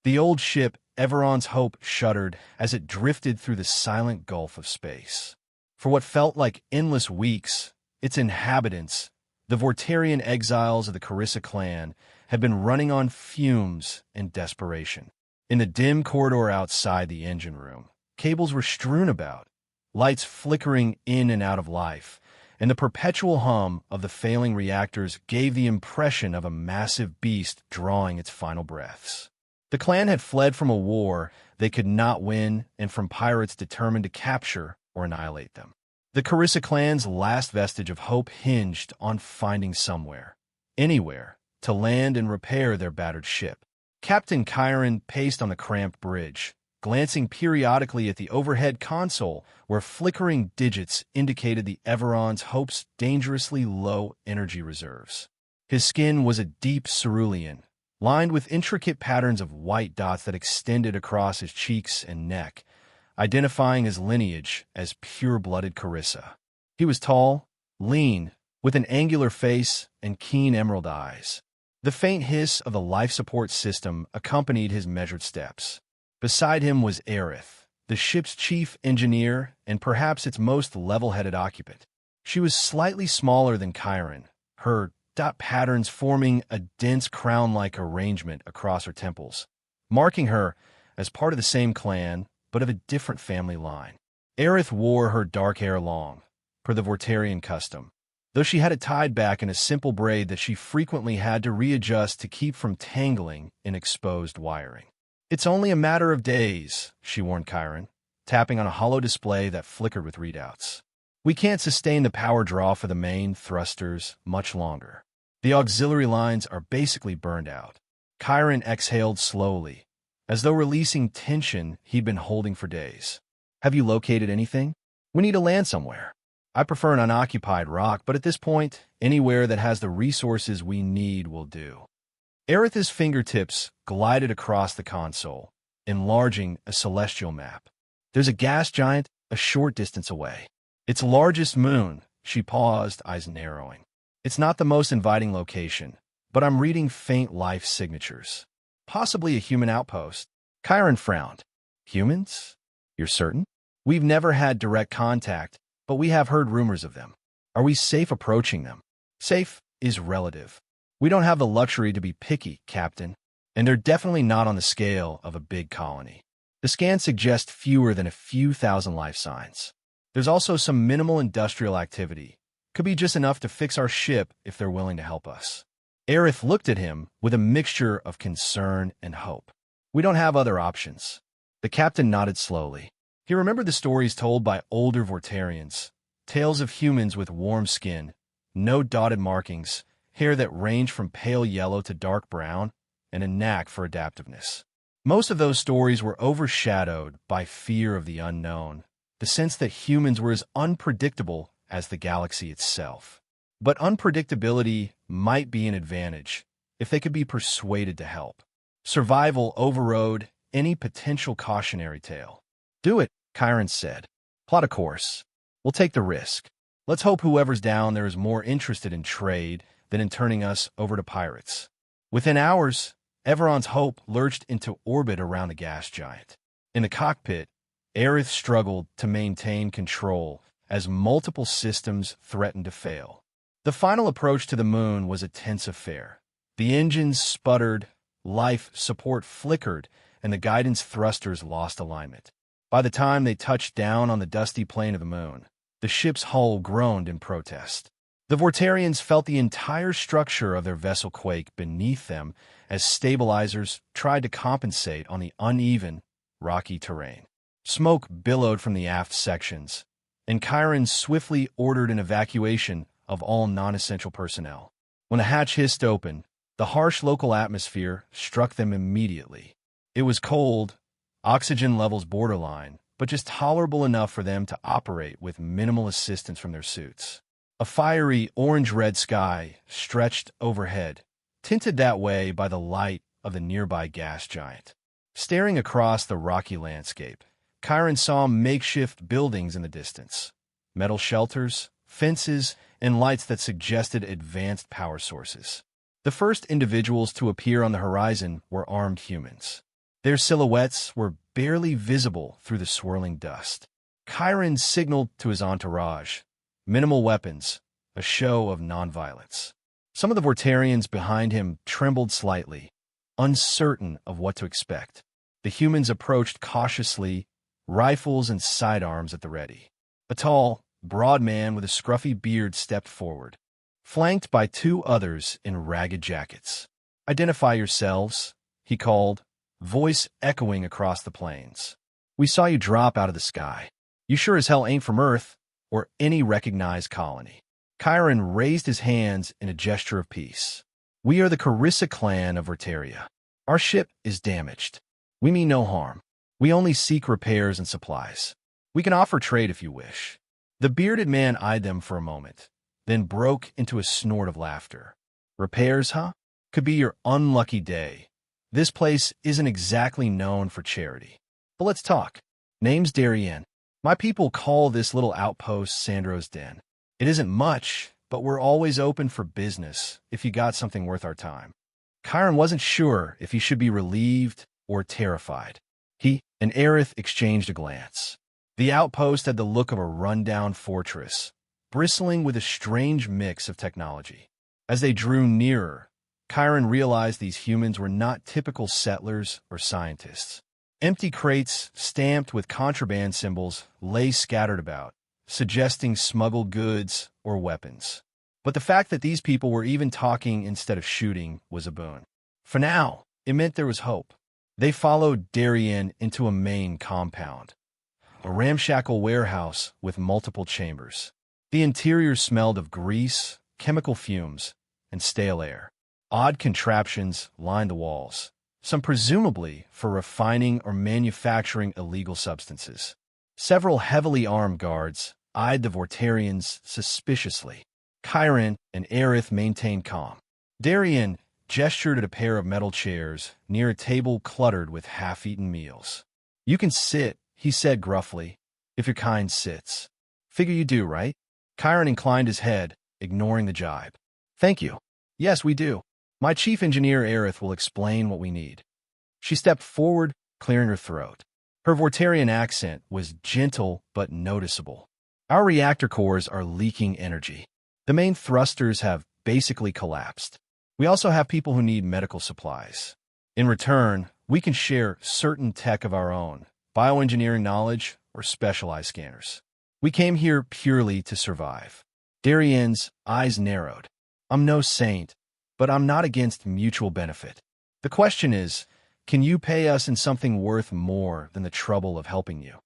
The old ship, Everon's Hope, shuddered as it drifted through the silent gulf of space. For what felt like endless weeks, its inhabitants, the Vortarian exiles of the Carissa clan, had been running on fumes and desperation. In the dim corridor outside the engine room, cables were strewn about, lights flickering in and out of life, and the perpetual hum of the failing reactors gave the impression of a massive beast drawing its final breaths. The clan had fled from a war they could not win and from pirates determined to capture or annihilate them. The Carissa clan's last vestige of hope hinged on finding somewhere, anywhere, to land and repair their battered ship. Captain Chiron paced on the cramped bridge, glancing periodically at the overhead console where flickering digits indicated the Everon's Hope's dangerously low energy reserves. His skin was a deep cerulean, lined with intricate patterns of white dots that extended across his cheeks and neck, identifying his lineage as pure-blooded Carissa. He was tall, lean, with an angular face and keen emerald eyes. The faint hiss of the life support system accompanied his measured steps. Beside him was Aerith, the ship's chief engineer and perhaps its most level-headed occupant. She was slightly smaller than Chiron, her dot patterns forming a dense crown-like arrangement across her temples, marking her as part of the same clan but of a different family line. Aerith wore her dark hair long, per the Vortarian custom, though she had it tied back in a simple braid that she frequently had to readjust to keep from tangling in exposed wiring. "It's only a matter of days," she warned Chiron, tapping on a hollow display that flickered with readouts. "We can't sustain the power draw for the main thrusters much longer. The auxiliary lines are basically burned out." Chiron exhaled slowly, as though releasing tension he'd been holding for days. "Have you located anything? We need to land somewhere. I prefer an unoccupied rock, but at this point, anywhere that has the resources we need will do." Aerith's fingertips glided across the console, enlarging a celestial map. "There's a gas giant a short distance away. Its largest moon." She paused, eyes narrowing. "It's not the most inviting location, but I'm reading faint life signatures. Possibly a human outpost." Chiron frowned. "Humans? You're certain? We've never had direct contact, but we have heard rumors of them. Are we safe approaching them?" "Safe is relative. We don't have the luxury to be picky, Captain, and they're definitely not on the scale of a big colony. The scans suggest fewer than a few thousand life signs. There's also some minimal industrial activity. Could be just enough to fix our ship if they're willing to help us." Aerith looked at him with a mixture of concern and hope. "We don't have other options." The captain nodded slowly. He remembered the stories told by older Vortarians, tales of humans with warm skin, no dotted markings, hair that ranged from pale yellow to dark brown, and a knack for adaptiveness. Most of those stories were overshadowed by fear of the unknown, the sense that humans were as unpredictable as the galaxy itself. But unpredictability might be an advantage if they could be persuaded to help. Survival overrode any potential cautionary tale. "Do it," Chiron said. "Plot a course. We'll take the risk. Let's hope whoever's down there is more interested in trade than in turning us over to pirates." Within hours, Everon's Hope lurched into orbit around the gas giant. In the cockpit, Aerith struggled to maintain control as multiple systems threatened to fail. The final approach to the moon was a tense affair. The engines sputtered, life support flickered, and the guidance thrusters lost alignment. By the time they touched down on the dusty plain of the moon, the ship's hull groaned in protest. The Vortarians felt the entire structure of their vessel quake beneath them as stabilizers tried to compensate on the uneven, rocky terrain. Smoke billowed from the aft sections, and Chiron swiftly ordered an evacuation of all non-essential personnel. When the hatch hissed open, the harsh local atmosphere struck them immediately. It was cold, oxygen levels borderline, but just tolerable enough for them to operate with minimal assistance from their suits. A fiery orange-red sky stretched overhead, tinted that way by the light of the nearby gas giant. Staring across the rocky landscape, Chiron saw makeshift buildings in the distance, metal shelters, fences, and lights that suggested advanced power sources. The first individuals to appear on the horizon were armed humans. Their silhouettes were barely visible through the swirling dust. Chiron signaled to his entourage. Minimal weapons, a show of nonviolence. Some of the Vortarians behind him trembled slightly, uncertain of what to expect. The humans approached cautiously, rifles and sidearms at the ready. A tall, broad man with a scruffy beard stepped forward, flanked by two others in ragged jackets. "Identify yourselves," he called, voice echoing across the plains. "We saw you drop out of the sky. You sure as hell ain't from Earth or any recognized colony." Chiron raised his hands in a gesture of peace. "We are the Carissa clan of Vortaria. Our ship is damaged. We mean no harm. We only seek repairs and supplies. We can offer trade if you wish." The bearded man eyed them for a moment, then broke into a snort of laughter. "Repairs, huh? Could be your unlucky day. This place isn't exactly known for charity. But let's talk. Name's Darien. My people call this little outpost Sandro's Den. It isn't much, but we're always open for business if you got something worth our time." Chiron wasn't sure if he should be relieved or terrified. He and Aerith exchanged a glance. The outpost had the look of a rundown fortress, bristling with a strange mix of technology. As they drew nearer, Chiron realized these humans were not typical settlers or scientists. Empty crates, stamped with contraband symbols, lay scattered about, suggesting smuggled goods or weapons. But the fact that these people were even talking instead of shooting was a boon. For now, it meant there was hope. They followed Darien into a main compound, a ramshackle warehouse with multiple chambers. The interior smelled of grease, chemical fumes, and stale air. Odd contraptions lined the walls, some presumably for refining or manufacturing illegal substances. Several heavily armed guards eyed the Vortarians suspiciously. Chiron and Aerith maintained calm. Darien gestured at a pair of metal chairs near a table cluttered with half-eaten meals. "You can sit," he said gruffly, "if your kind sits. Figure you do, right?" Chiron inclined his head, ignoring the jibe. "Thank you. Yes, we do. My chief engineer Aerith will explain what we need." She stepped forward, clearing her throat. Her Vortarian accent was gentle but noticeable. "Our reactor cores are leaking energy. The main thrusters have basically collapsed. We also have people who need medical supplies. In return, we can share certain tech of our own, bioengineering knowledge, or specialized scanners. We came here purely to survive." Darien's eyes narrowed. "I'm no saint, but I'm not against mutual benefit. The question is, can you pay us in something worth more than the trouble of helping you?"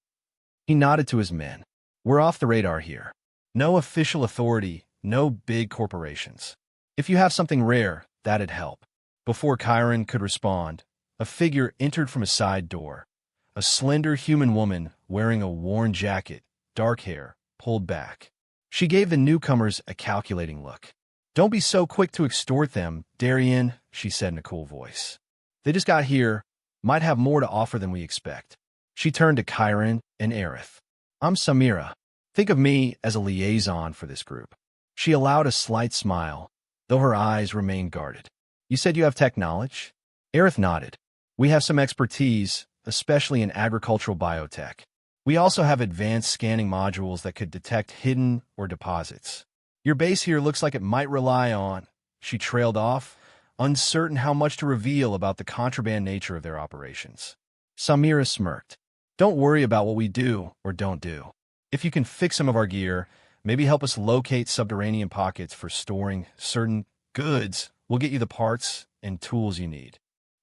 He nodded to his men. "We're off the radar here. No official authority, no big corporations. If you have something rare, that'd help." Before Chiron could respond, a figure entered from a side door. A slender human woman wearing a worn jacket, dark hair, pulled back. She gave the newcomers a calculating look. "Don't be so quick to extort them, Darien," she said in a cool voice. "They just got here, might have more to offer than we expect." She turned to Chiron and Aerith. "I'm Samira. Think of me as a liaison for this group." She allowed a slight smile, though her eyes remained guarded. "You said you have tech knowledge?" Aerith nodded. "We have some expertise, especially in agricultural biotech. We also have advanced scanning modules that could detect hidden or deposits. Your base here looks like it might rely on—" She trailed off, uncertain how much to reveal about the contraband nature of their operations. Samira smirked. "Don't worry about what we do or don't do. If you can fix some of our gear, maybe help us locate subterranean pockets for storing certain goods, we'll get you the parts and tools you need."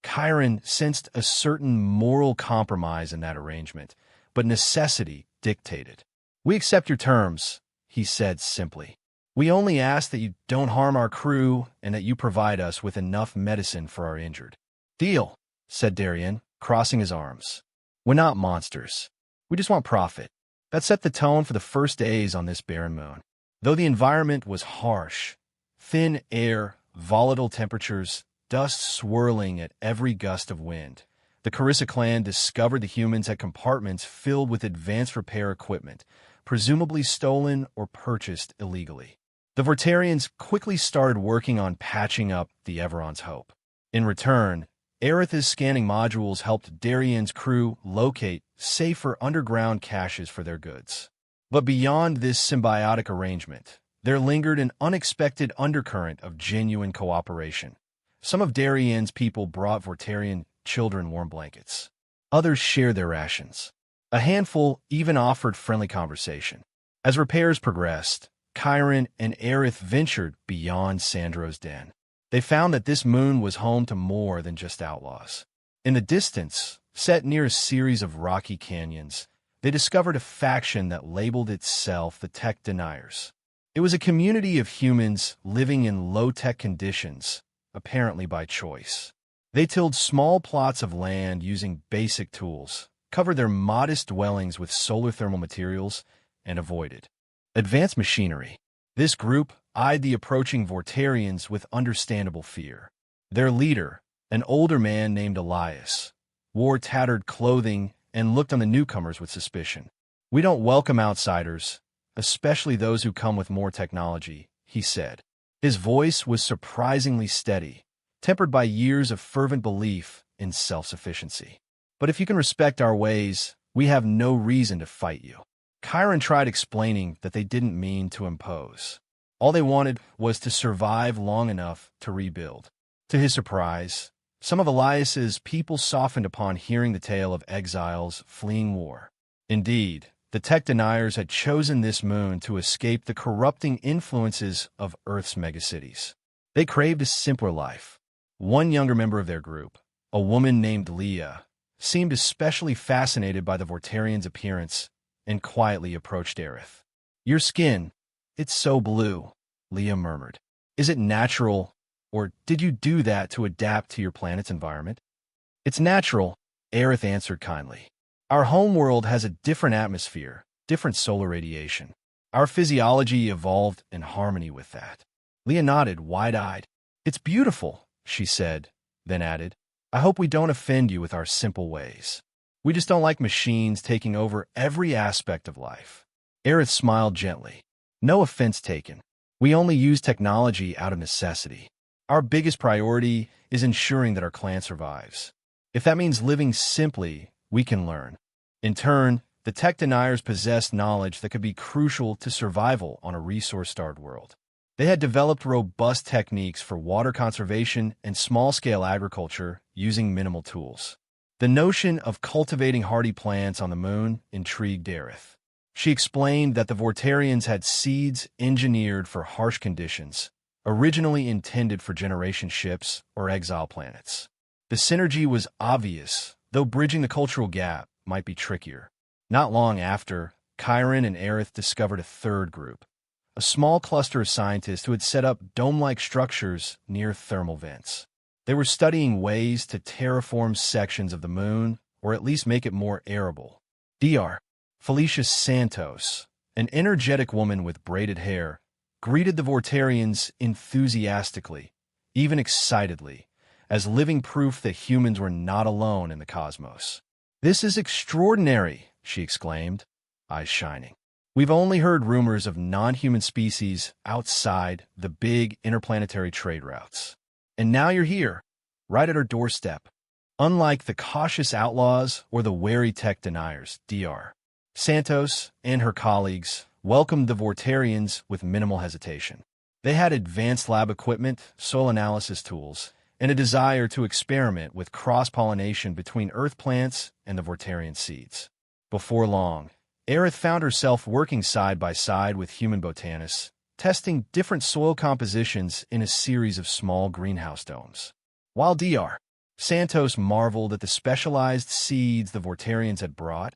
Chiron sensed a certain moral compromise in that arrangement, but necessity dictated. "We accept your terms," he said simply. "We only ask that you don't harm our crew and that you provide us with enough medicine for our injured." "Deal," said Darien, crossing his arms. "We're not monsters. We just want profit." That set the tone for the first days on this barren moon. Though the environment was harsh, thin air, volatile temperatures, dust swirling at every gust of wind, the Carissa clan discovered the humans had compartments filled with advanced repair equipment, presumably stolen or purchased illegally. The Vortarians quickly started working on patching up the Everon's Hope. In return, Aerith's scanning modules helped Darien's crew locate safer underground caches for their goods. But beyond this symbiotic arrangement, there lingered an unexpected undercurrent of genuine cooperation. Some of Darien's people brought Vortarian children warm blankets. Others shared their rations. A handful even offered friendly conversation. As repairs progressed, Chiron and Aerith ventured beyond Sandro's den. They found that this moon was home to more than just outlaws. In the distance, set near a series of rocky canyons, they discovered a faction that labeled itself the Tech Deniers. It was a community of humans living in low-tech conditions, apparently by choice. They tilled small plots of land using basic tools, covered their modest dwellings with solar thermal materials, and avoided advanced machinery. This group eyed the approaching Vortarians with understandable fear. Their leader, an older man named Elias, wore tattered clothing and looked on the newcomers with suspicion. "We don't welcome outsiders, especially those who come with more technology," he said. His voice was surprisingly steady, tempered by years of fervent belief in self-sufficiency. "But if you can respect our ways, we have no reason to fight you." Chiron tried explaining that they didn't mean to impose. All they wanted was to survive long enough to rebuild. To his surprise, some of Elias's people softened upon hearing the tale of exiles fleeing war. Indeed, the Tech Deniers had chosen this moon to escape the corrupting influences of Earth's megacities. They craved a simpler life. One younger member of their group, a woman named Leah, seemed especially fascinated by the Vortarians' appearance and quietly approached Aerith. "Your skin, it's so blue," Leah murmured. "Is it natural, or did you do that to adapt to your planet's environment?" "It's natural," Aerith answered kindly. "Our homeworld has a different atmosphere, different solar radiation. Our physiology evolved in harmony with that." Leah nodded, wide-eyed. "It's beautiful," she said, then added, "I hope we don't offend you with our simple ways. We just don't like machines taking over every aspect of life." Aerith smiled gently. "No offense taken. We only use technology out of necessity. Our biggest priority is ensuring that our clan survives. If that means living simply, we can learn." In turn, the Tech Deniers possessed knowledge that could be crucial to survival on a resource-starved world. They had developed robust techniques for water conservation and small-scale agriculture using minimal tools. The notion of cultivating hardy plants on the moon intrigued Aerith. She explained that the Vortarians had seeds engineered for harsh conditions, originally intended for generation ships or exile planets. The synergy was obvious, though bridging the cultural gap might be trickier. Not long after, Chiron and Aerith discovered a third group, a small cluster of scientists who had set up dome-like structures near thermal vents. They were studying ways to terraform sections of the moon, or at least make it more arable. Dr. Felicia Santos, an energetic woman with braided hair, greeted the Vortarians enthusiastically, even excitedly, as living proof that humans were not alone in the cosmos. "This is extraordinary," she exclaimed, eyes shining. "We've only heard rumors of non-human species outside the big interplanetary trade routes. And now you're here, right at our doorstep." Unlike the cautious outlaws or the wary Tech Deniers, Dr. Santos and her colleagues welcomed the Vortarians with minimal hesitation. They had advanced lab equipment, soil analysis tools, and a desire to experiment with cross-pollination between Earth plants and the Vortarian seeds. Before long, Aerith found herself working side by side with human botanists, testing different soil compositions in a series of small greenhouse domes. While Dr. Santos marveled at the specialized seeds the Vortarians had brought,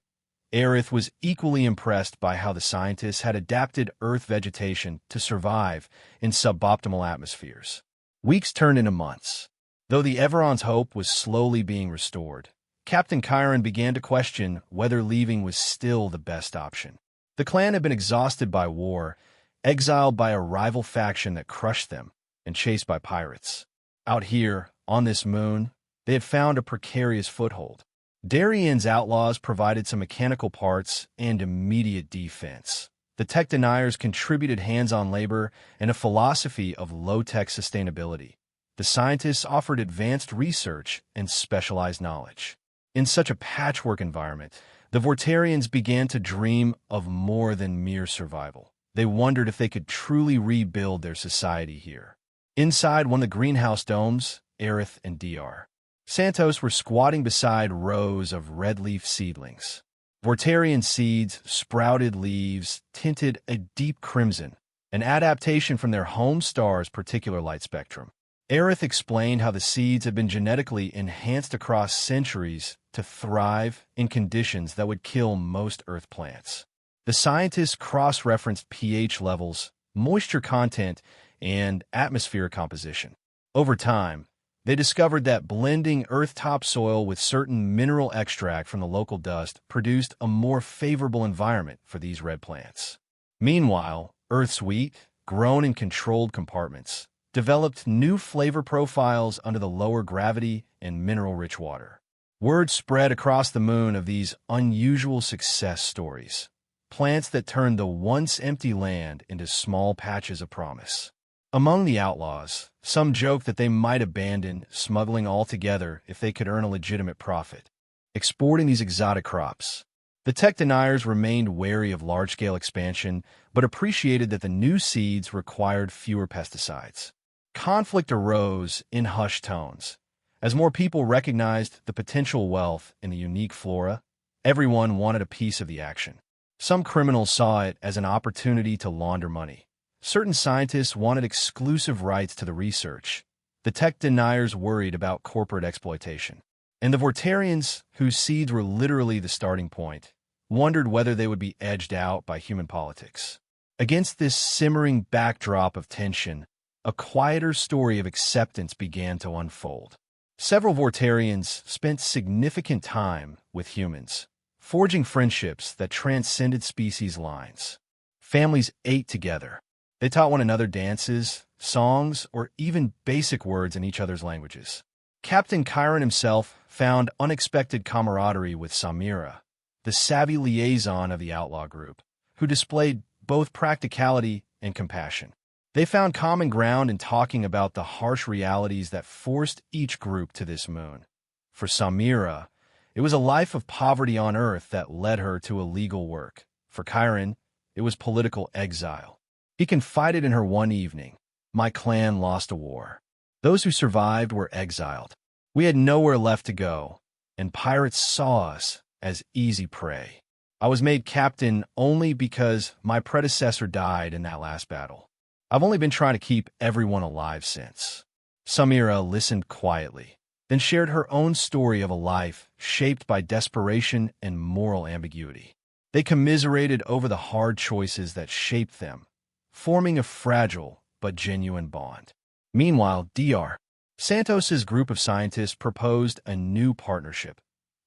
Aerith was equally impressed by how the scientists had adapted Earth vegetation to survive in suboptimal atmospheres. Weeks turned into months. Though the Everon's hope was slowly being restored, Captain Chiron began to question whether leaving was still the best option. The clan had been exhausted by war, exiled by a rival faction that crushed them, and chased by pirates. Out here, on this moon, they had found a precarious foothold. Darien's outlaws provided some mechanical parts and immediate defense. The Tech Deniers contributed hands-on labor and a philosophy of low-tech sustainability. the scientists offered advanced research and specialized knowledge. In such a patchwork environment, the Vortarians began to dream of more than mere survival. They wondered if they could truly rebuild their society here. Inside one of the greenhouse domes, Aerith and Dr. Santos were squatting beside rows of red-leaf seedlings. Vortarian seeds, sprouted leaves, tinted a deep crimson, an adaptation from their home star's particular light spectrum. Aerith explained how the seeds had been genetically enhanced across centuries to thrive in conditions that would kill most Earth plants. The scientists cross-referenced pH levels, moisture content, and atmospheric composition. Over time, they discovered that blending Earth topsoil with certain mineral extract from the local dust produced a more favorable environment for these red plants. Meanwhile, Earth's wheat, grown in controlled compartments, developed new flavor profiles under the lower gravity and mineral-rich water. Word spread across the moon of these unusual success stories, plants that turned the once-empty land into small patches of promise. Among the outlaws, some joked that they might abandon smuggling altogether if they could earn a legitimate profit, exporting these exotic crops. The tech deniers remained wary of large-scale expansion, but appreciated that the new seeds required fewer pesticides. Conflict arose in hushed tones. As more people recognized the potential wealth in the unique flora, everyone wanted a piece of the action. Some criminals saw it as an opportunity to launder money. Certain scientists wanted exclusive rights to the research. The tech deniers worried about corporate exploitation. And the Vortarians, whose seeds were literally the starting point, wondered whether they would be edged out by human politics. Against this simmering backdrop of tension, a quieter story of acceptance began to unfold. Several Vortarians spent significant time with humans, forging friendships that transcended species lines. Families ate together. They taught one another dances, songs, or even basic words in each other's languages. Captain Chiron himself found unexpected camaraderie with Samira, the savvy liaison of the outlaw group, who displayed both practicality and compassion. They found common ground in talking about the harsh realities that forced each group to this moon. For Samira, it was a life of poverty on Earth that led her to illegal work. For Chiron, it was political exile. He confided in her one evening, "My clan lost a war. Those who survived were exiled. We had nowhere left to go, and pirates saw us as easy prey. I was made captain only because my predecessor died in that last battle. I've only been trying to keep everyone alive since." Samira listened quietly, then shared her own story of a life shaped by desperation and moral ambiguity. They commiserated over the hard choices that shaped them, forming a fragile but genuine bond. Meanwhile, Dr. Santos's group of scientists proposed a new partnership.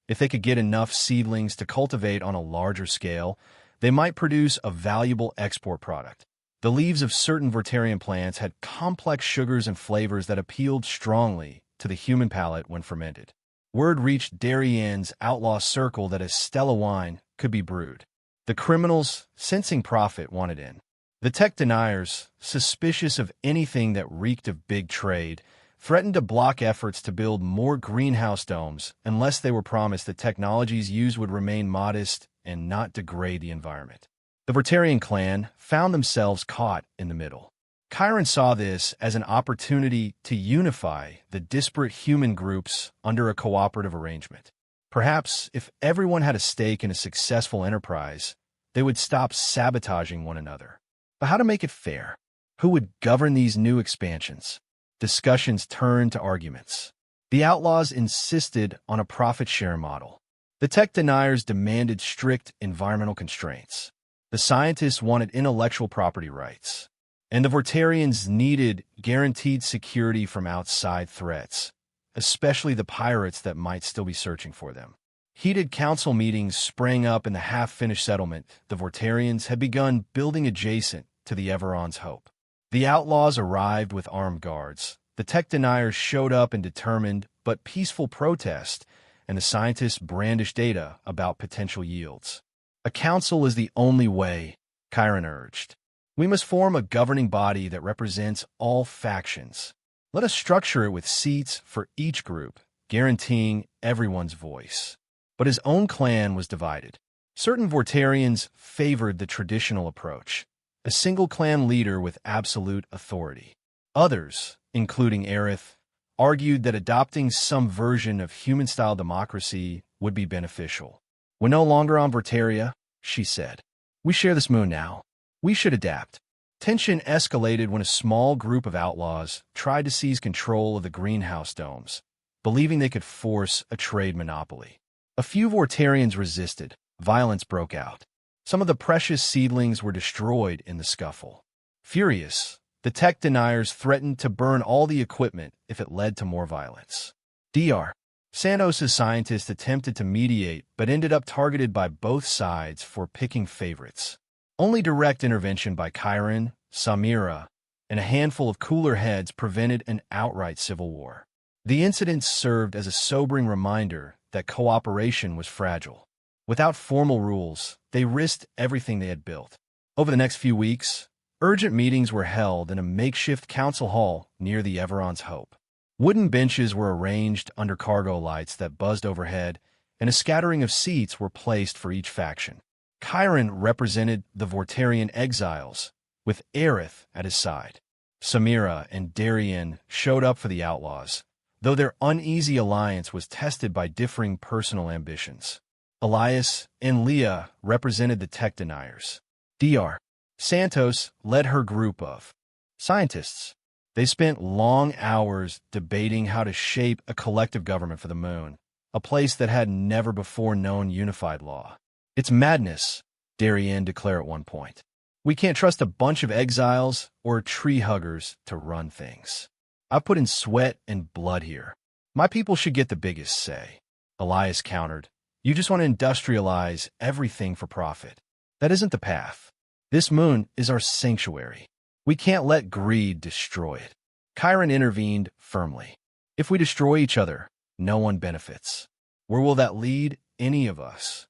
If they could get enough seedlings to cultivate on a larger scale, they might produce a valuable export product. The leaves of certain Vortarian plants had complex sugars and flavors that appealed strongly to the human palate when fermented. Word reached Darienne's outlaw circle that a Stella wine could be brewed. The criminals, sensing profit, wanted in. The tech deniers, suspicious of anything that reeked of big trade, threatened to block efforts to build more greenhouse domes unless they were promised that technologies used would remain modest and not degrade the environment. The Vortarian clan found themselves caught in the middle. Chiron saw this as an opportunity to unify the disparate human groups under a cooperative arrangement. Perhaps if everyone had a stake in a successful enterprise, they would stop sabotaging one another. But how to make it fair? Who would govern these new expansions? Discussions turned to arguments. The outlaws insisted on a profit-share model. The tech deniers demanded strict environmental constraints. The scientists wanted intellectual property rights. And the Vortarians needed guaranteed security from outside threats, especially the pirates that might still be searching for them. Heated council meetings sprang up in the half-finished settlement the Vortarians had begun building adjacent to the Everon's Hope. The outlaws arrived with armed guards. The tech deniers showed up in determined but peaceful protest, and the scientists brandished data about potential yields. A council is the only way, Chiron urged. We must form a governing body that represents all factions. Let us structure it with seats for each group, guaranteeing everyone's voice. But his own clan was divided. Certain Vortarians favored the traditional approach, a single clan leader with absolute authority. Others, including Aerith, argued that adopting some version of human-style democracy would be beneficial. "We're no longer on Vortaria," she said. "We share this moon now. We should adapt." Tension escalated when a small group of outlaws tried to seize control of the greenhouse domes, believing they could force a trade monopoly. A few Vortarians resisted. Violence broke out. Some of the precious seedlings were destroyed in the scuffle. Furious, the tech deniers threatened to burn all the equipment if it led to more violence. Dr. Santos' scientists attempted to mediate but ended up targeted by both sides for picking favorites. Only direct intervention by Chiron, Samira, and a handful of cooler heads prevented an outright civil war. The incidents served as a sobering reminder that cooperation was fragile. Without formal rules, they risked everything they had built. Over the next few weeks, urgent meetings were held in a makeshift council hall near the Everon's Hope. Wooden benches were arranged under cargo lights that buzzed overhead, and a scattering of seats were placed for each faction. Chiron represented the Vortarian exiles, with Aerith at his side. Samira and Darien showed up for the outlaws, though their uneasy alliance was tested by differing personal ambitions. Elias and Leah represented the tech deniers. Dr. Santos led her group of scientists. They spent long hours debating how to shape a collective government for the moon, a place that had never before known unified law. "It's madness," Darien declared at one point. "We can't trust a bunch of exiles or tree huggers to run things. I've put in sweat and blood here. My people should get the biggest say." Elias countered, "You just want to industrialize everything for profit. That isn't the path. This moon is our sanctuary. We can't let greed destroy it." Chiron intervened firmly. "If we destroy each other, no one benefits. Where will that lead any of us?"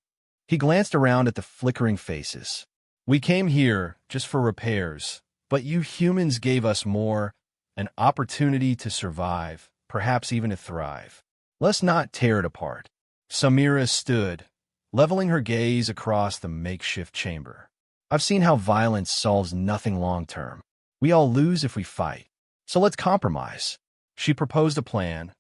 He glanced around at the flickering faces. "We came here just for repairs, but you humans gave us more, an opportunity to survive, perhaps even to thrive. Let's not tear it apart." Samira stood, leveling her gaze across the makeshift chamber. "I've seen how violence solves nothing long-term. We all lose if we fight. So let's compromise." She proposed a plan,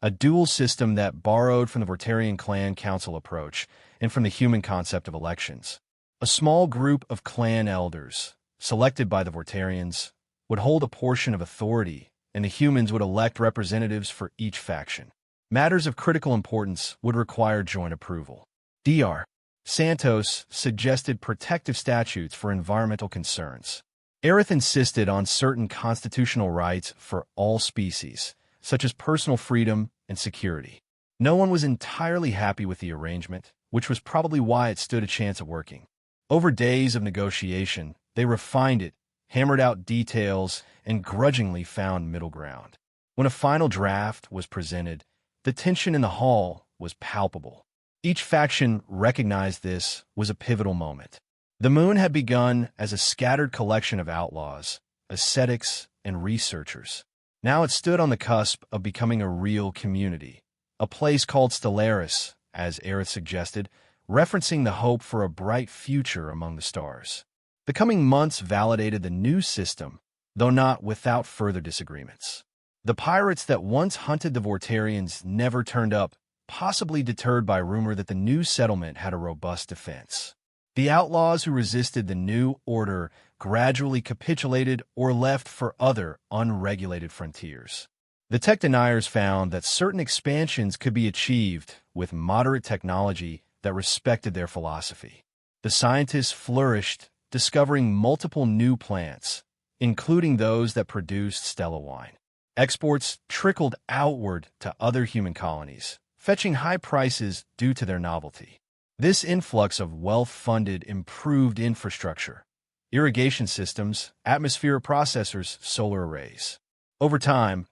a dual system that borrowed from the Vortarian clan council approach and from the human concept of elections. A small group of clan elders, selected by the Vortarians, would hold a portion of authority, and the humans would elect representatives for each faction. Matters of critical importance would require joint approval. Dr. Santos suggested protective statutes for environmental concerns. Aerith insisted on certain constitutional rights for all species, such as personal freedom and security. No one was entirely happy with the arrangement, which was probably why it stood a chance at working. Over days of negotiation, they refined it, hammered out details, and grudgingly found middle ground. When a final draft was presented, the tension in the hall was palpable. Each faction recognized this was a pivotal moment. The moon had begun as a scattered collection of outlaws, ascetics, and researchers. Now it stood on the cusp of becoming a real community, a place called Stellaris, as Aerith suggested, referencing the hope for a bright future among the stars. The coming months validated the new system, though not without further disagreements. The pirates that once hunted the Vortarians never turned up, possibly deterred by rumor that the new settlement had a robust defense. The outlaws who resisted the new order gradually capitulated or left for other unregulated frontiers. The tech deniers found that certain expansions could be achieved with moderate technology that respected their philosophy. The scientists flourished, discovering multiple new plants, including those that produced Stella wine. Exports trickled outward to other human colonies, fetching high prices due to their novelty. This influx of wealth-funded improved infrastructure, irrigation systems, atmospheric processors, solar arrays. Over time,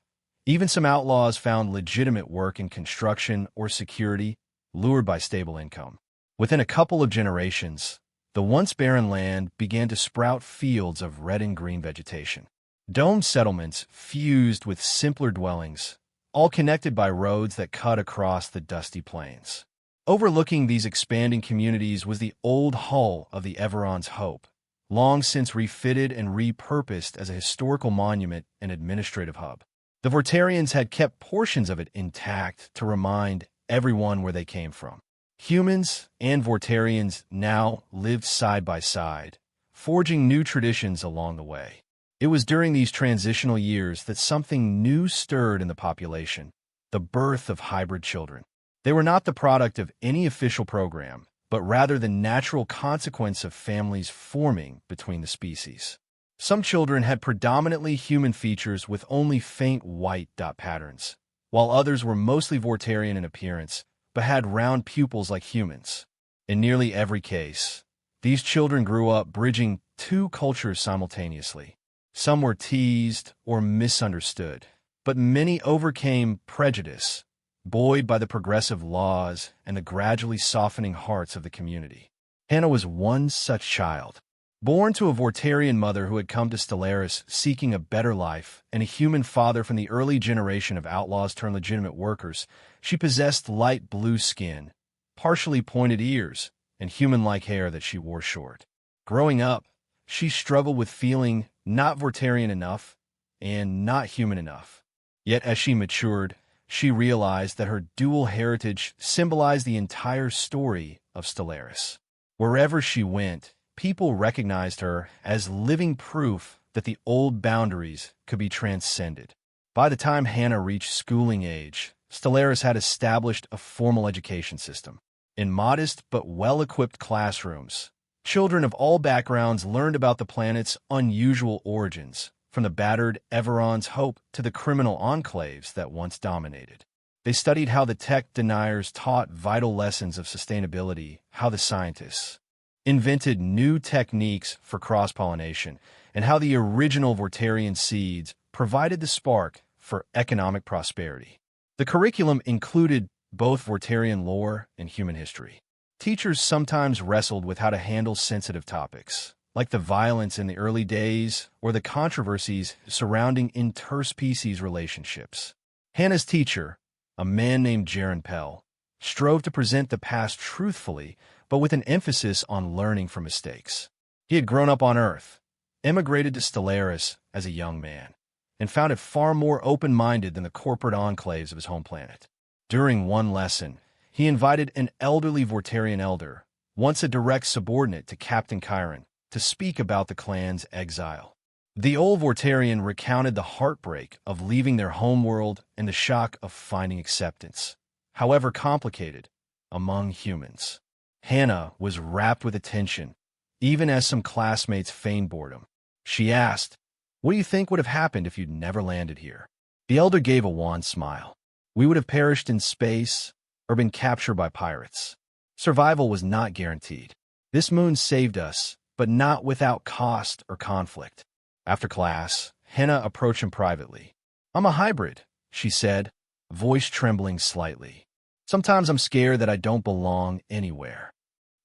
even some outlaws found legitimate work in construction or security, lured by stable income. Within a couple of generations, the once barren land began to sprout fields of red and green vegetation. Domed settlements fused with simpler dwellings, all connected by roads that cut across the dusty plains. Overlooking these expanding communities was the old hull of the Everon's Hope, long since refitted and repurposed as a historical monument and administrative hub. The Vortarians had kept portions of it intact to remind everyone where they came from. Humans and Vortarians now lived side by side, forging new traditions along the way. It was during these transitional years that something new stirred in the population: the birth of hybrid children. They were not the product of any official program, but rather the natural consequence of families forming between the species. Some children had predominantly human features with only faint white dot patterns, while others were mostly Vortarian in appearance, but had round pupils like humans. In nearly every case, these children grew up bridging two cultures simultaneously. Some were teased or misunderstood, but many overcame prejudice, buoyed by the progressive laws and the gradually softening hearts of the community. Hannah was one such child. Born to a Vortarian mother who had come to Stellaris seeking a better life and a human father from the early generation of outlaws turned legitimate workers, she possessed light blue skin, partially pointed ears, and human-like hair that she wore short. Growing up, she struggled with feeling not Vortarian enough and not human enough. Yet as she matured, she realized that her dual heritage symbolized the entire story of Stellaris. Wherever she went, people recognized her as living proof that the old boundaries could be transcended. By the time Hannah reached schooling age, Stellaris had established a formal education system. In modest but well-equipped classrooms, children of all backgrounds learned about the planet's unusual origins, from the battered Everon's Hope to the criminal enclaves that once dominated. They studied how the tech deniers taught vital lessons of sustainability, how the scientists invented new techniques for cross-pollination, and how the original Vortarian seeds provided the spark for economic prosperity. The curriculum included both Vortarian lore and human history. Teachers sometimes wrestled with how to handle sensitive topics, like the violence in the early days or the controversies surrounding interspecies relationships. Hannah's teacher, a man named Jaron Pell, strove to present the past truthfully, but with an emphasis on learning from mistakes. He had grown up on Earth, emigrated to Stellaris as a young man, and found it far more open-minded than the corporate enclaves of his home planet. During one lesson, he invited an elderly Vortarian elder, once a direct subordinate to Captain Chiron, to speak about the clan's exile. The old Vortarian recounted the heartbreak of leaving their homeworld and the shock of finding acceptance, however complicated, among humans. Hannah was rapt with attention, even as some classmates feigned boredom. She asked, "What do you think would have happened if you'd never landed here?" The elder gave a wan smile. "We would have perished in space or been captured by pirates. Survival was not guaranteed. This moon saved us, but not without cost or conflict." After class, Hannah approached him privately. "I'm a hybrid," she said, voice trembling slightly. "Sometimes I'm scared that I don't belong anywhere."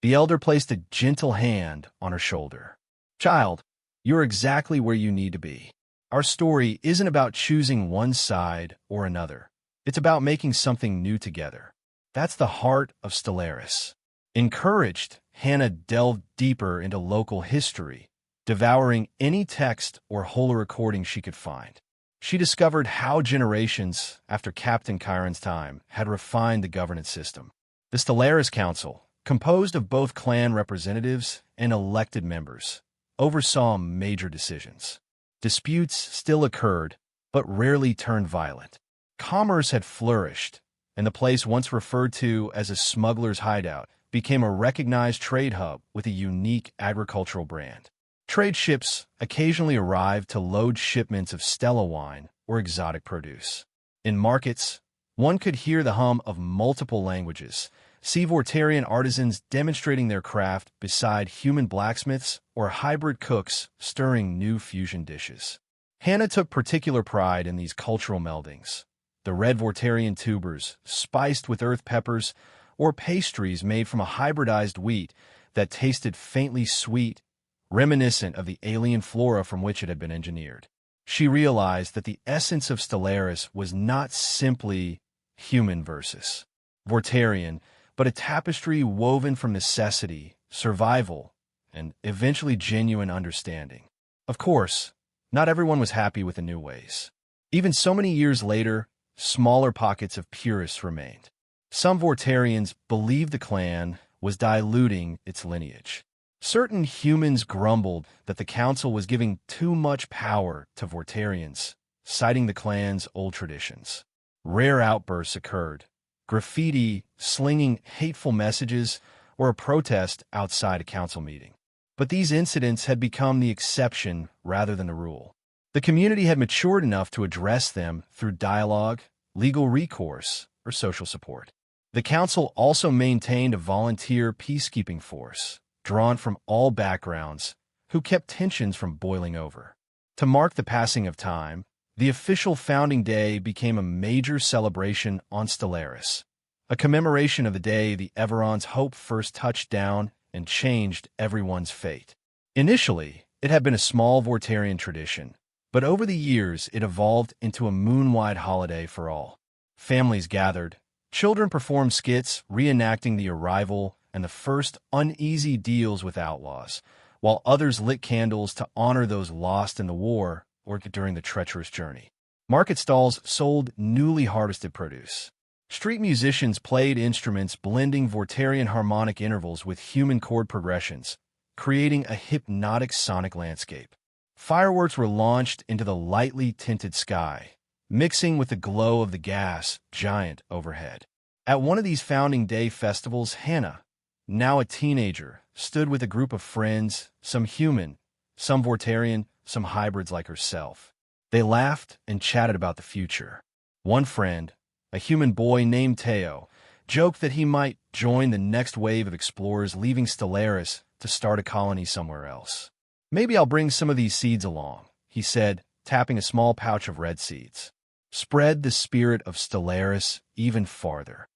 The elder placed a gentle hand on her shoulder. "Child, you're exactly where you need to be. Our story isn't about choosing one side or another. It's about making something new together. That's the heart of Stellaris." Encouraged, Hannah delved deeper into local history, devouring any text or whole recording she could find. She discovered how generations after Captain Chiron's time had refined the governance system. The Stellaris Council, composed of both clan representatives and elected members, oversaw major decisions. Disputes still occurred, but rarely turned violent. Commerce had flourished, and the place once referred to as a smuggler's hideout became a recognized trade hub with a unique agricultural brand. Trade ships occasionally arrived to load shipments of Stella wine or exotic produce. In markets, one could hear the hum of multiple languages, see Vortarian artisans demonstrating their craft beside human blacksmiths or hybrid cooks stirring new fusion dishes. Hannah took particular pride in these cultural meldings. The red Vortarian tubers, spiced with earth peppers, or pastries made from a hybridized wheat that tasted faintly sweet, reminiscent of the alien flora from which it had been engineered. she realized that the essence of Stellaris was not simply human versus Vortarian, but a tapestry woven from necessity, survival, and eventually genuine understanding. Of course, not everyone was happy with the new ways. Even so many years later, smaller pockets of purists remained. Some Vortarians believed the clan was diluting its lineage. Certain humans grumbled that the council was giving too much power to Vortarians, citing the clan's old traditions. Rare outbursts occurred: graffiti, slinging hateful messages, or a protest outside a council meeting. But these incidents had become the exception rather than the rule. The community had matured enough to address them through dialogue, legal recourse, or social support. The council also maintained a volunteer peacekeeping force, drawn from all backgrounds, who kept tensions from boiling over. To mark the passing of time, the official founding day became a major celebration on Stellaris, a commemoration of the day the Everon's hope first touched down and changed everyone's fate. Initially, it had been a small Vortarian tradition, but over the years it evolved into a moon-wide holiday for all. Families gathered, children performed skits reenacting the arrival and the first uneasy deals with outlaws, while others lit candles to honor those lost in the war or during the treacherous journey. Market stalls sold newly harvested produce. Street musicians played instruments blending Vortarian harmonic intervals with human chord progressions, creating a hypnotic sonic landscape. Fireworks were launched into the lightly tinted sky, mixing with the glow of the gas giant overhead. At one of these founding day festivals, Hannah, now a teenager, stood with a group of friends, some human, some Vortarian, some hybrids like herself. They laughed and chatted about the future. One friend, a human boy named Teo, joked that he might join the next wave of explorers leaving Stellaris to start a colony somewhere else. "Maybe I'll bring some of these seeds along," he said, tapping a small pouch of red seeds. "Spread the spirit of Stellaris even farther."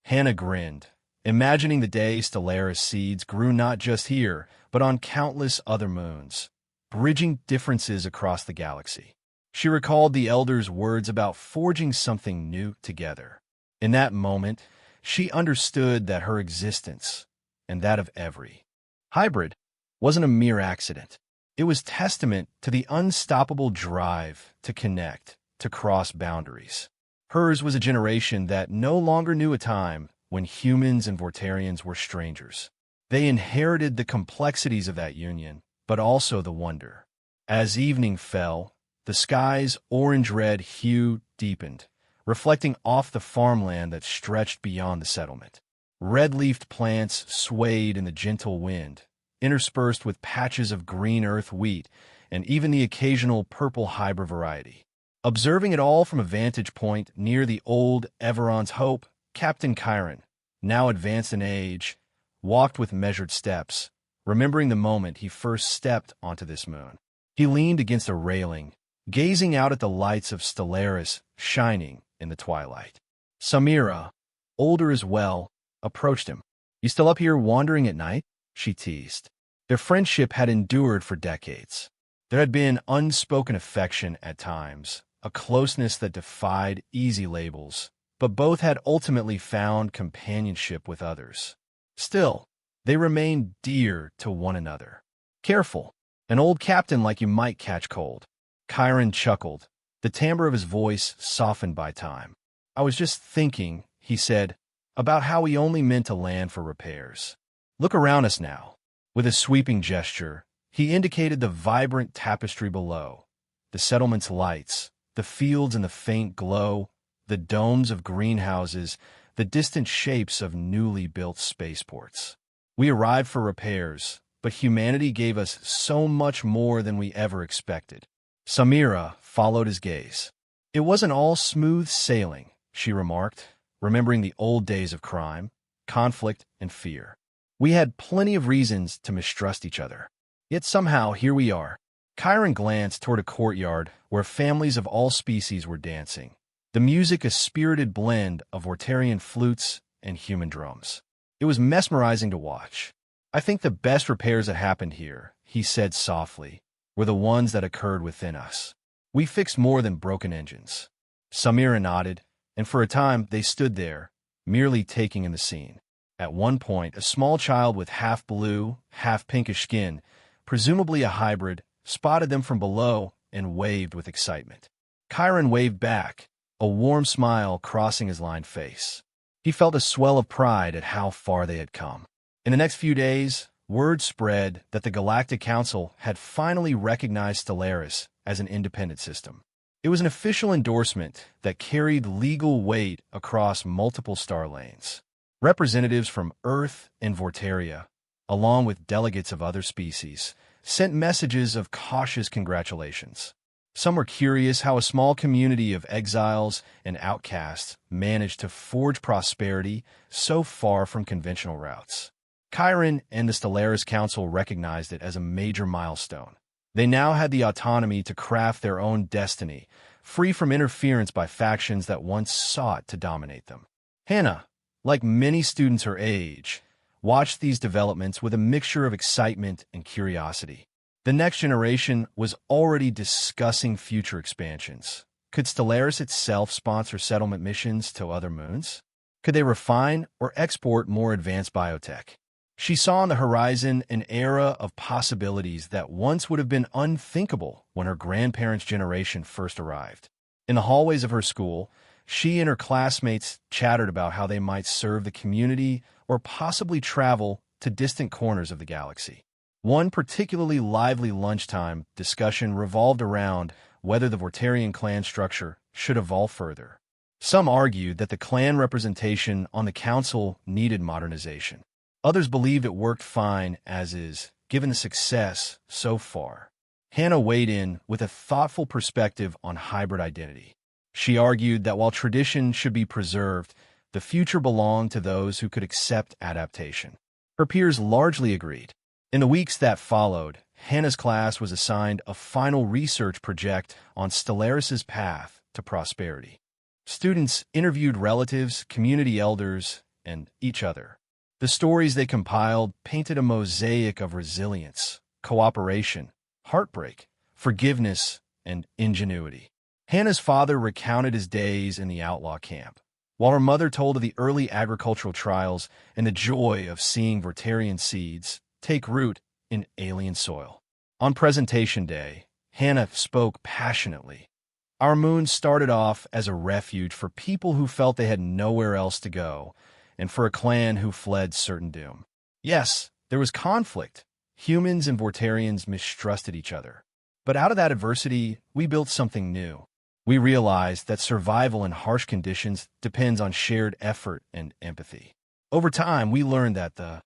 Hannah grinned, imagining the day Stellaris seeds grew not just here, but on countless other moons, bridging differences across the galaxy. She recalled the elders' words about forging something new together. In that moment, she understood that her existence, and that of every hybrid, wasn't a mere accident. It was testament to the unstoppable drive to connect, to cross boundaries. Hers was a generation that no longer knew a time when humans and Vortarians were strangers. They inherited the complexities of that union, but also the wonder. As evening fell, the sky's orange-red hue deepened, reflecting off the farmland that stretched beyond the settlement. Red-leafed plants swayed in the gentle wind, interspersed with patches of green earth wheat and even the occasional purple hybrid variety. Observing it all from a vantage point near the old Everon's Hope, Captain Chiron, now advanced in age, walked with measured steps, remembering the moment he first stepped onto this moon. He leaned against a railing, gazing out at the lights of Stellaris shining in the twilight. Samira, older as well, approached him. "You still up here wandering at night?" she teased. Their friendship had endured for decades. There had been unspoken affection at times, a closeness that defied easy labels, but both had ultimately found companionship with others. Still, they remained dear to one another. "Careful, an old captain like you might catch cold." Chiron chuckled, the timbre of his voice softened by time. "I was just thinking," he said, "about how we only meant to land for repairs. Look around us now." With a sweeping gesture, he indicated the vibrant tapestry below, the settlement's lights, the fields in the faint glow, the domes of greenhouses, the distant shapes of newly built spaceports. "We arrived for repairs, but humanity gave us so much more than we ever expected." Samira followed his gaze. "It wasn't all smooth sailing," she remarked, remembering the old days of crime, conflict, and fear. "We had plenty of reasons to mistrust each other. Yet somehow here we are." Chiron glanced toward a courtyard where families of all species were dancing, the music a spirited blend of Vortarian flutes and human drums. It was mesmerizing to watch. "I think the best repairs that happened here," he said softly, "were the ones that occurred within us. We fixed more than broken engines. Samira nodded, and for a time they stood there, merely taking in the scene. At one point, a small child with half-blue, half-pinkish skin, presumably a hybrid, spotted them from below and waved with excitement. Chiron waved back, a warm smile crossing his lined face. He felt a swell of pride at how far they had come. In the next few days, word spread that the Galactic Council had finally recognized Stellaris as an independent system. It was an official endorsement that carried legal weight across multiple star lanes. Representatives from Earth and Vorteria, along with delegates of other species, sent messages of cautious congratulations. Some were curious how a small community of exiles and outcasts managed to forge prosperity so far from conventional routes. Chiron and the Stellaris Council recognized it as a major milestone. They now had the autonomy to craft their own destiny, free from interference by factions that once sought to dominate them. Hannah, like many students her age, watched these developments with a mixture of excitement and curiosity. The next generation was already discussing future expansions. Could Stellaris itself sponsor settlement missions to other moons? Could they refine or export more advanced biotech? She saw on the horizon an era of possibilities that once would have been unthinkable when her grandparents' generation first arrived. In the hallways of her school, she and her classmates chattered about how they might serve the community or possibly travel to distant corners of the galaxy. One particularly lively lunchtime discussion revolved around whether the Vorterian clan structure should evolve further. Some argued that the clan representation on the council needed modernization. Others believed it worked fine as is, given the success so far. Hannah weighed in with a thoughtful perspective on hybrid identity. She argued that while tradition should be preserved, the future belonged to those who could accept adaptation. Her peers largely agreed. In the weeks that followed, Hannah's class was assigned a final research project on Stellaris' path to prosperity. Students interviewed relatives, community elders, and each other. The stories they compiled painted a mosaic of resilience, cooperation, heartbreak, forgiveness, and ingenuity. Hannah's father recounted his days in the outlaw camp, while her mother told of the early agricultural trials and the joy of seeing Vorterian seeds take root in alien soil. On presentation day, Hannah spoke passionately. Our moon started off as a refuge for people who felt they had nowhere else to go, and for a clan who fled certain doom. Yes, there was conflict. Humans and Vorterians mistrusted each other. But out of that adversity, we built something new. We realized that survival in harsh conditions depends on shared effort and empathy. Over time, we learned that the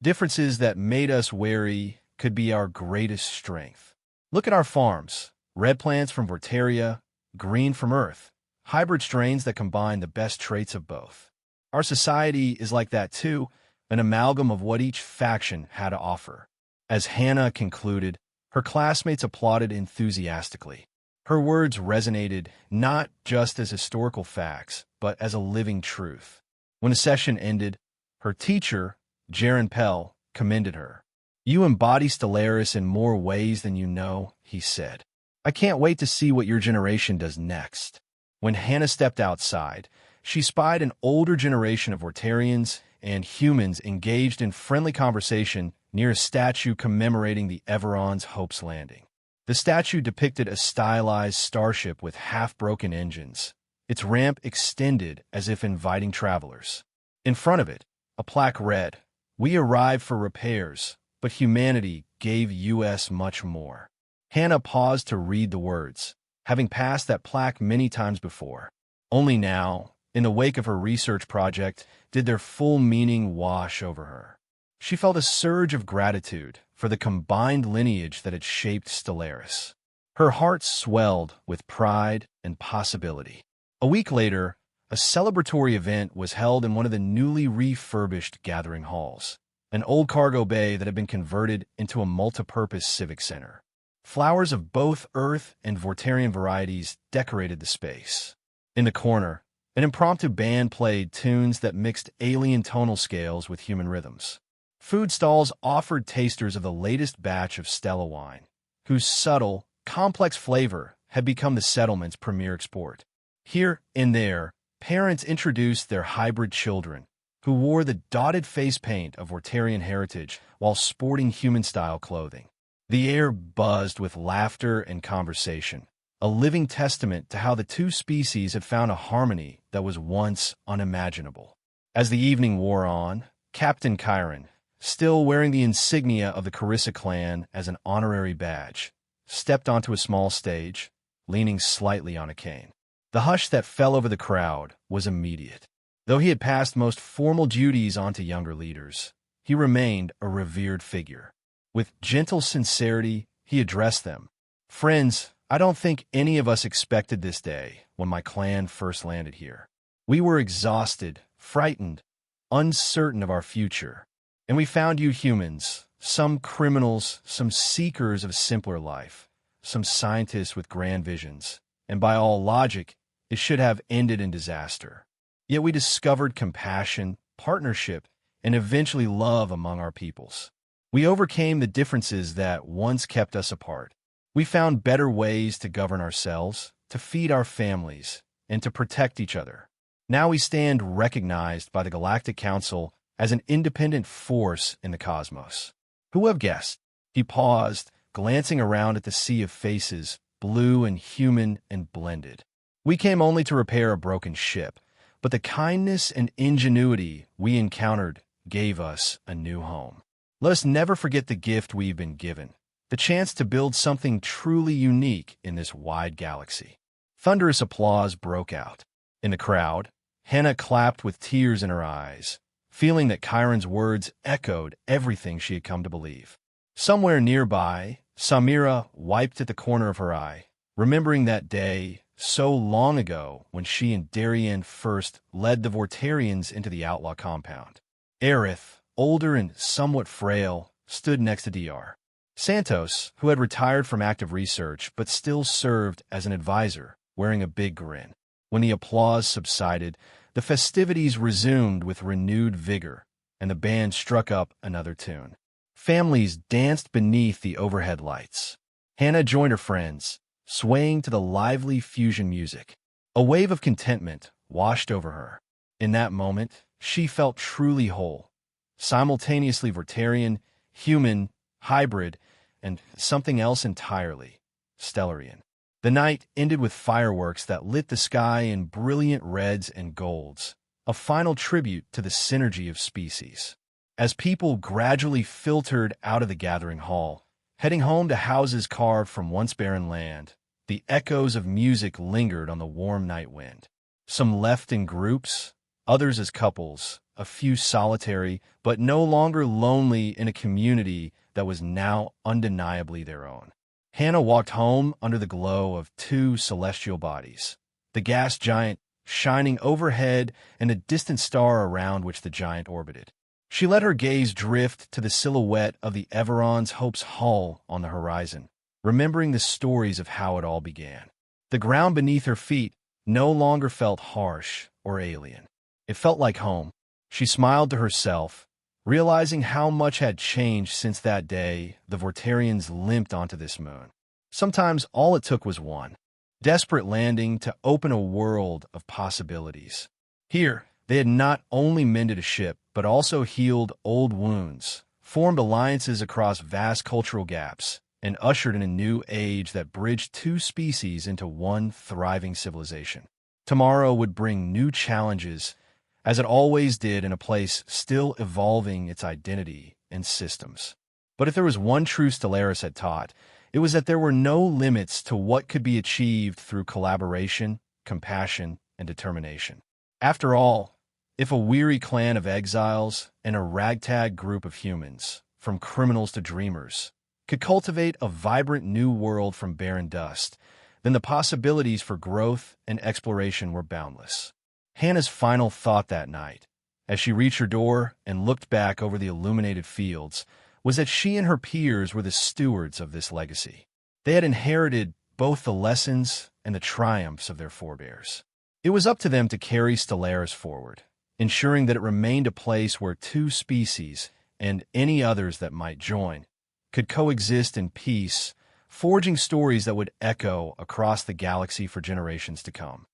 differences that made us wary could be our greatest strength. Look at our farms. Red plants from Vorteria, green from Earth. Hybrid strains that combine the best traits of both. Our society is like that too, an amalgam of what each faction had to offer. As Hannah concluded, her classmates applauded enthusiastically. Her words resonated not just as historical facts, but as a living truth. When the session ended, her teacher, Jaren Pell, commended her. "You embody Stellaris in more ways than you know," he said. "I can't wait to see what your generation does next." When Hannah stepped outside, she spied an older generation of Vorterians and humans engaged in friendly conversation near a statue commemorating the Everon's Hope's Landing. The statue depicted a stylized starship with half-broken engines, its ramp extended as if inviting travelers. In front of it, a plaque read, "We arrived for repairs, but humanity gave us much more." Hannah paused to read the words, having passed that plaque many times before. Only now, in the wake of her research project, did their full meaning wash over her. She felt a surge of gratitude for the combined lineage that had shaped Stellaris. Her heart swelled with pride and possibility. A week later, a celebratory event was held in one of the newly refurbished gathering halls, an old cargo bay that had been converted into a multipurpose civic center. Flowers of both Earth and Vorterian varieties decorated the space. In the corner, an impromptu band played tunes that mixed alien tonal scales with human rhythms. Food stalls offered tasters of the latest batch of Stella wine, whose subtle, complex flavor had become the settlement's premier export. Here and there, parents introduced their hybrid children, who wore the dotted face paint of Vortarian heritage while sporting human-style clothing. The air buzzed with laughter and conversation, a living testament to how the two species had found a harmony that was once unimaginable. As the evening wore on, Captain Chiron, still wearing the insignia of the Carissa clan as an honorary badge, stepped onto a small stage, leaning slightly on a cane. The hush that fell over the crowd was immediate. Though he had passed most formal duties onto younger leaders, he remained a revered figure. With gentle sincerity, he addressed them. "Friends, I don't think any of us expected this day when my clan first landed here. We were exhausted, frightened, uncertain of our future. And we found you humans, some criminals, some seekers of a simpler life, some scientists with grand visions, and by all logic, it should have ended in disaster. Yet we discovered compassion, partnership, and eventually love among our peoples. We overcame the differences that once kept us apart. We found better ways to govern ourselves, to feed our families, and to protect each other. Now we stand recognized by the Galactic Council as an independent force in the cosmos. Who would have guessed?" He paused, glancing around at the sea of faces, blue and human and blended. "We came only to repair a broken ship, but the kindness and ingenuity we encountered gave us a new home. Let us never forget the gift we've been given, the chance to build something truly unique in this wide galaxy." Thunderous applause broke out. In the crowd, Hannah clapped with tears in her eyes, feeling that Chiron's words echoed everything she had come to believe. Somewhere nearby, Samira wiped at the corner of her eye, remembering that day so long ago when she and Darien first led the Vortarians into the outlaw compound. Aerith, older and somewhat frail, stood next to DR. Santos, who had retired from active research but still served as an advisor, wearing a big grin. When the applause subsided, the festivities resumed with renewed vigor, and the band struck up another tune. Families danced beneath the overhead lights. Hannah joined her friends, swaying to the lively fusion music. A wave of contentment washed over her. In that moment, she felt truly whole, simultaneously Vortarian, human, hybrid, and something else entirely, Stellarian. The night ended with fireworks that lit the sky in brilliant reds and golds, a final tribute to the synergy of species. As people gradually filtered out of the gathering hall, heading home to houses carved from once barren land, the echoes of music lingered on the warm night wind. Some left in groups, others as couples, a few solitary, but no longer lonely in a community that was now undeniably their own. Hannah walked home under the glow of two celestial bodies, the gas giant shining overhead and a distant star around which the giant orbited. She let her gaze drift to the silhouette of the Everon's Hope's hull on the horizon, remembering the stories of how it all began. The ground beneath her feet no longer felt harsh or alien. It felt like home. She smiled to herself, realizing how much had changed since that day the Vortarians limped onto this moon. Sometimes all it took was one desperate landing to open a world of possibilities. Here, they had not only mended a ship, but also healed old wounds, formed alliances across vast cultural gaps, and ushered in a new age that bridged two species into one thriving civilization. Tomorrow would bring new challenges, as it always did in a place still evolving its identity and systems. But if there was one truth Stellaris had taught, it was that there were no limits to what could be achieved through collaboration, compassion, and determination. After all, if a weary clan of exiles and a ragtag group of humans, from criminals to dreamers, could cultivate a vibrant new world from barren dust, then the possibilities for growth and exploration were boundless. Hannah's final thought that night, as she reached her door and looked back over the illuminated fields, was that she and her peers were the stewards of this legacy. They had inherited both the lessons and the triumphs of their forebears. It was up to them to carry Stellaris forward, ensuring that it remained a place where two species, and any others that might join, could coexist in peace, forging stories that would echo across the galaxy for generations to come.